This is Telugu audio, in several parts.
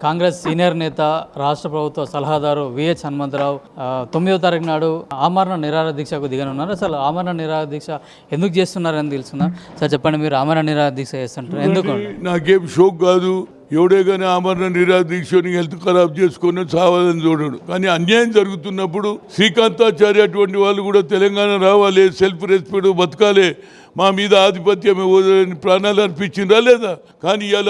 కాంగ్రెస్ సీనియర్ నేత రాష్ట్ర ప్రభుత్వ సలహాదారు విహెచ్ హనుమంతరావు 9వ తారీఖు నాడు ఆమరణ నిరాహార దీక్షకు దిగనున్నారు. అసలు ఆమరణ నిరాహార దీక్ష ఎందుకు చేస్తున్నారని తెలుసుకుందాం. సార్ చెప్పండి, మీరు ఆమరణ నిరాహార దీక్ష చేస్తుంటారు ఎందుకు? నాకేం షోక్ కాదు. ఎవడే కానీ ఆమరణ నిరాహార దీక్షని హెల్త్ ఖరాబ్ చేసుకొని చావాలని చూడడు. కానీ అన్యాయం జరుగుతున్నప్పుడు శ్రీకాంతాచార్య అటువంటి వాళ్ళు కూడా తెలంగాణ రావాలి, సెల్ఫ్ రెస్పెక్ట్ బతకాలి, మా మీద ఆధిపత్యం ప్రాణాలు అర్పించిందా లేదా? కానీ ఇవాళ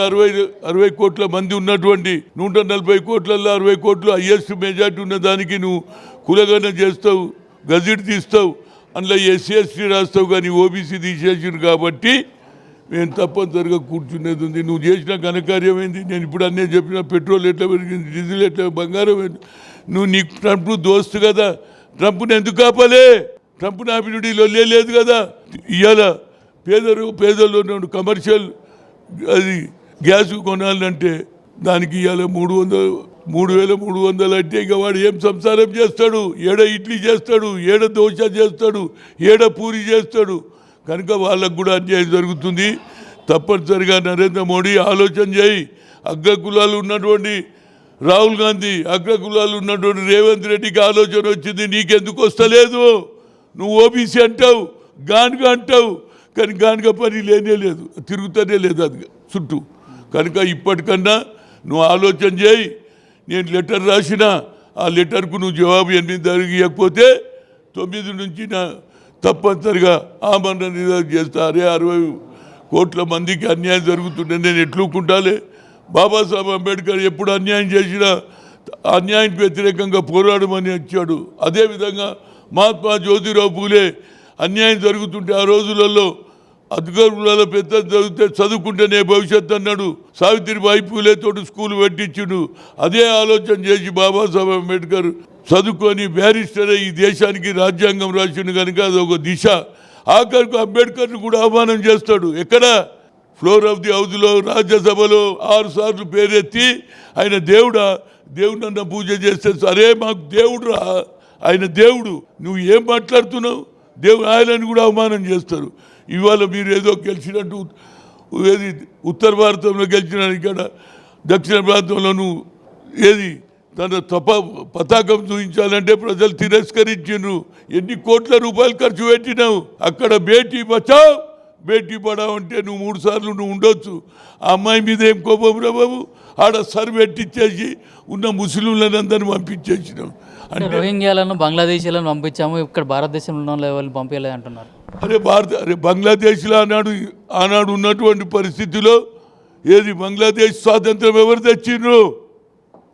60 కోట్ల మంది ఉన్నటువంటి 140 కోట్లలో 60 కోట్లు హైయెస్ట్ మెజార్టీ ఉన్న దానికి నువ్వు కులగన చేస్తావు, గజెట్ తీస్తావు, అందులో ఎస్సీ ఎస్టీ రాస్తావు, కానీ ఓబీసీ తీసేసిండు. కాబట్టి మేము తప్పనిసరిగా కూర్చునేది ఉంది. నువ్వు చేసిన ఘనకార్యం ఏంది? నేను ఇప్పుడు అన్నీ చెప్పిన పెట్రోల్ ఎట్లా పెరిగింది, డీజిల్ ఎట్లా, బంగారం ఏంది? నువ్వు ట్రంప్ దోస్తు కదా, ట్రంప్ని ఎందుకు కాపాలే? ట్రంప్ నాపినుడిలో లేదు కదా. ఇవాళ పేదల్లో కమర్షియల్ అది గ్యాస్ కొనాలంటే దానికి ఇవాళ 3,300 అంటే ఇక వాడు ఏం సంసారం చేస్తాడు? ఏడ ఇడ్లీ చేస్తాడు, ఏడ దోశ చేస్తాడు, ఏడ పూరి చేస్తాడు. కనుక వాళ్ళకు కూడా అన్యాయం జరుగుతుంది. తప్పనిసరిగా నరేంద్ర మోడీ ఆలోచన చేయి. అగ్రకులాలు ఉన్నటువంటి రాహుల్ గాంధీ, అగ్రకులాలు ఉన్నటువంటి రేవంత్ రెడ్డికి ఆలోచన వచ్చింది, నీకెందుకు వస్తలేదు? నువ్వు ఓబీసీ అంటావు, గానుగా అంటావు, కానీ గానుగా పని లేనే లేదు, తిరుగుతూనే లేదు అది చుట్టూ. కనుక ఇప్పటికన్నా నువ్వు ఆలోచన చేయి. నేను లెటర్ రాసిన ఆ లెటర్కు నువ్వు జవాబు 8 తారీఖు ఇవ్వకపోతే 9 నుంచి తప్పనిసరిగా ఆమరణ నిరాహార చేస్తా. 60 కోట్ల మందికి అన్యాయం జరుగుతుండే నేను ఎట్లుకుంటాలే? బాబాసాహెబ్ అంబేద్కర్ ఎప్పుడు అన్యాయం చేసినా అన్యాయానికి వ్యతిరేకంగా పోరాడమని వచ్చాడు. అదేవిధంగా మహాత్మా జ్యోతిరావు పూలే అన్యాయం జరుగుతుంటే ఆ రోజులలో అధికారులలో పెద్ద జరిగితే చదువుకుంటేనే భవిష్యత్తు అన్నాడు. సావిత్రిబాయి పూలేతోటి స్కూల్ పెట్టించుడు. అదే ఆలోచన చేసి బాబాసాహెబ్ అంబేద్కర్ చదువుకొని బ్యారిస్టర్ ఈ దేశానికి రాజ్యాంగం రాసిండు. కనుక అదొక దిశ. ఆఖరికి అంబేద్కర్ను కూడా ఆహ్వానం చేస్తాడు. ఎక్కడ? ఫ్లోర్ ఆఫ్ ది హౌస్లో, రాజ్యసభలో 6 సార్లు పేరెత్తి ఆయన దేవుడు అన్న పూజ చేస్తే, సరే మాకు దేవుడురా, ఆయన దేవుడు, నువ్వు ఏం మాట్లాడుతున్నావు? దేవుడు ఆయనని కూడా అవమానం చేస్తారు. ఇవాళ మీరు ఏదో గెలిచినట్టు, ఏది ఉత్తర భారతంలో గెలిచిన, ఇక్కడ దక్షిణ ప్రాంతంలో నువ్వు ఏది తన పతాకం చూపించాలంటే ప్రజలు తిరస్కరించారు. ఎన్ని కోట్ల రూపాయలు ఖర్చు పెట్టినావు? అక్కడ బేటీ బచావ్ బేటీ పడావ్ అంటే నువ్వు 3 సార్లు నువ్వు ఉండొచ్చు. ఆ అమ్మాయి మీద ఏం కోపం రా బాబు? ఆడ సర్ పెట్టించేసి ఉన్న ముస్లింలను అందరిని పంపించేసినావు. అంటే రోహింగ్యాలను బంగ్లాదేశీలను పంపించాము, ఇక్కడ భారతదేశంలో ఉన్న లెవెల్ పంపించలేదు అంటున్నారు. అరే బంగ్లాదేశ్లో ఆనాడు ఉన్నటువంటి పరిస్థితిలో ఏది బంగ్లాదేశ్ స్వాతంత్రం ఎవరు తెచ్చిండ్రు?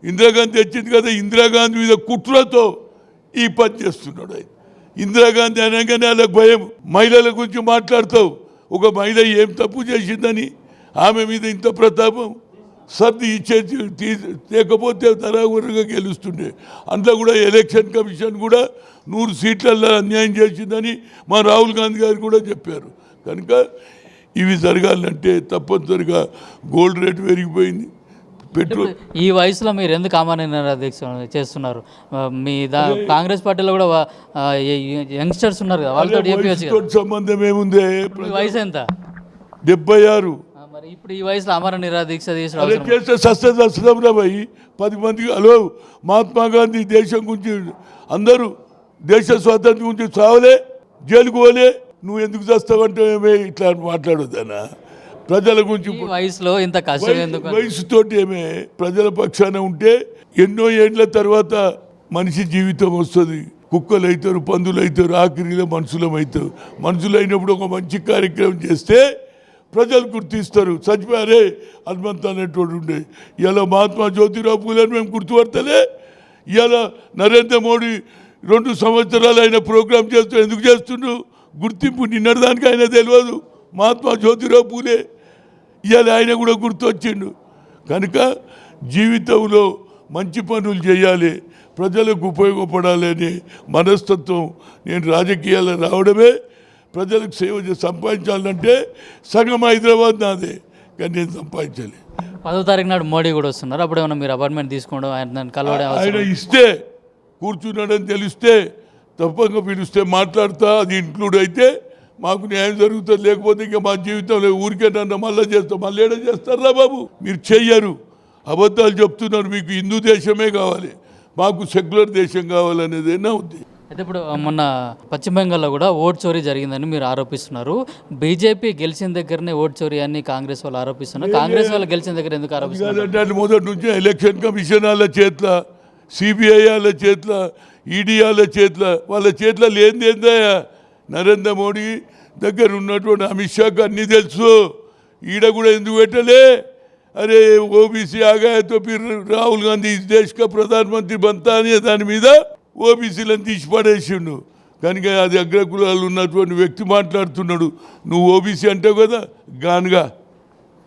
ఇందిరాగాంధీ తెచ్చింది కదా. ఇందిరాగాంధీ మీద కుట్రతో ఈ పని చేస్తున్నాడు ఆయన. ఇందిరాగాంధీ అనగానే వాళ్ళకి భయం. మహిళల గురించి మాట్లాడతావు. ఒక మహిళ ఏం తప్పు చేసిందని ఆమె మీద ఇంత ప్రతాపం? సర్ది ఇచ్చేసి లేకపోతే తరాగురగా గెలుస్తుండే. అందులో కూడా ఎలక్షన్ కమిషన్ కూడా 100 సీట్లలో అన్యాయం చేసిందని మా రాహుల్ గాంధీ గారు కూడా చెప్పారు. కనుక ఇవి జరగాలంటే తప్పనిసరిగా గోల్డ్ రేట్ పెరిగిపోయింది. పెట్రోల్ ఈ వయసులో మీరు ఎందుకు ఆమరణ నిరాహార దీక్ష చేస్తున్నారు? మీ కాంగ్రెస్ పార్టీలో కూడా యంగ్స్టర్స్ ఉన్నారు కదా, వాళ్ళతో సంబంధం ఏముంది? వయసు ఎంత? 76. మరి ఇప్పుడు ఈ వయసులో ఆమరణ నిరాహార దీక్ష చేస్తే సస్తం రాబోయి 10 మందికి. హలో, మహాత్మా గాంధీ దేశం గురించి అందరూ దేశ స్వాతంత్రం గురించి చావలే, జైలుకు పోలే, నువ్వు ఎందుకు చేస్తావంటే ఇట్లా మాట్లాడొద్దనా? ప్రజల గురించి వయసులో ఇంత కష్టం ఎందుకు? వయసుతోటి ఏమే ప్రజల పక్షాన ఉంటే ఎన్నో ఏండ్ల తర్వాత మనిషి జీవితం వస్తుంది. కుక్కలు అవుతారు, పందులు అవుతారు, ఆఖరిలో మనుషులం అవుతారు. మనుషులు అయినప్పుడు ఒక మంచి కార్యక్రమం చేస్తే ప్రజలు గుర్తిస్తారు. చచ్చిపోయారే హనుమంత్ అనేటువంటి ఉండే. ఇలా మహాత్మా జ్యోతిరావు పూలేని మేము గుర్తుపడతలే. ఇలా నరేంద్ర మోడీ 2 సంవత్సరాలు ఆయన ప్రోగ్రాం చేస్తూ ఎందుకు చేస్తుండ్రు? గుర్తింపు నిన్నటిదానికి ఆయన తెలియదు. మహాత్మా జ్యోతిరావు పూలే ఇవాళ ఆయన కూడా గుర్తొచ్చిండు. కనుక జీవితంలో మంచి పనులు చేయాలి, ప్రజలకు ఉపయోగపడాలి అనే మనస్తత్వం. నేను రాజకీయాల్లో రావడమే ప్రజలకు సేవ సంపాదించాలంటే సగం హైదరాబాద్ నాదే, కానీ నేను సంపాదించాలి. 10వ తారీఖు నాడు మోడీ కూడా వస్తున్నారు. అప్పుడు ఏమన్నా మీరు అపార్ట్మెంట్ తీసుకోవడం, ఆయన కలవడం, ఆయన ఇస్తే కూర్చున్నాడని తెలిస్తే తప్పక పిలిస్తే మాట్లాడతా, అది ఇంక్లూడ్ అయితే మాకు న్యాయం జరుగుతుంది. లేకపోతే ఇంకా మా జీవితంలో ఊరికే నన్ను మళ్ళీ చేస్తాం. మళ్ళీ ఏడా చేస్తారా బాబు? మీరు చెయ్యరు. అబద్ధాలు చెప్తున్నారు. మీకు హిందూ దేశమే కావాలి, మాకు సెక్యులర్ దేశం కావాలనేదే నా ఉద్దేశం. అయితే ఇప్పుడు మొన్న పశ్చిమ బెంగాల్లో కూడా ఓట్ చోరీ జరిగిందని మీరు ఆరోపిస్తున్నారు. బీజేపీ గెలిచిన దగ్గరనే ఓట్ చోరీ అని కాంగ్రెస్ వాళ్ళు ఆరోపిస్తున్నారు. కాంగ్రెస్ వాళ్ళు గెలిచిన దగ్గర ఎందుకు ఆరోపిస్తున్నారు? కాదంటే అది మొదటి నుంచి ఎలక్షన్ కమిషన్ వాళ్ళ చేతిలో, సిబిఐ వాళ్ళ చేతిలో, ఈడీ వాళ్ళ చేతిలో, వాళ్ళ చేతిలో లేనిదేందయ్యా? నరేంద్ర మోడీ దగ్గర ఉన్నటువంటి అమిత్ షాకి అన్నీ తెలుసు. ఈడ కూడా ఎందుకు పెట్టలే? అరే ఓబీసీ ఆగాయతో రాహుల్ గాంధీ ఇస్ దేశ్ కా ప్రధానమంత్రి బంతా అనే దాని మీద ఓబీసీలను తీసి పడేసిండు. కనుక అది అగ్రకులాలు ఉన్నటువంటి వ్యక్తి మాట్లాడుతున్నాడు. నువ్వు ఓబీసీ అంటావు కదా, గానుగా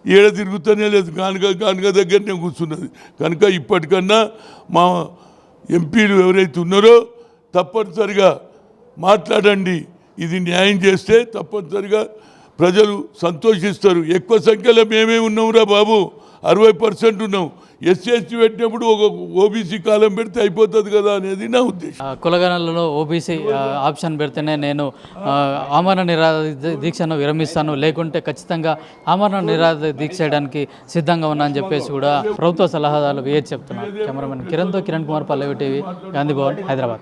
ఏడ తిరుగుతూనే లేదు, గానుగా దగ్గరనే కూర్చున్నది. కనుక ఇప్పటికన్నా మా ఎంపీలు ఎవరైతే ఉన్నారో తప్పనిసరిగా మాట్లాడండి. ఇది న్యాయం చేస్తే తప్పనిసరిగా ప్రజలు సంతోషిస్తారు. ఎక్కువ సంఖ్యలో మేమే ఉన్నాంరా బాబు, 60% ఉన్నాం. ఎస్సీ పెట్టినప్పుడు ఒక ఓబీసీ కాలం పెడితే అయిపోతుంది కదా అనేది నా ఉద్దేశం. కులగణాలలో ఓబీసీ ఆప్షన్ పెడితేనే నేను ఆమరణ నిరాహార దీక్షను విరమిస్తాను, లేకుంటే ఖచ్చితంగా ఆమరణ నిరాహార దీక్ష చేయడానికి సిద్ధంగా ఉన్నా అని చెప్పేసి కూడా ప్రభుత్వ సలహాదారులు విహెచ్ చెప్తున్నారు. కెమెరామెన్ కిరణ్తో కిరణ్ కుమార్, పల్లవి టీవీ, గాంధీ భవన్, హైదరాబాద్.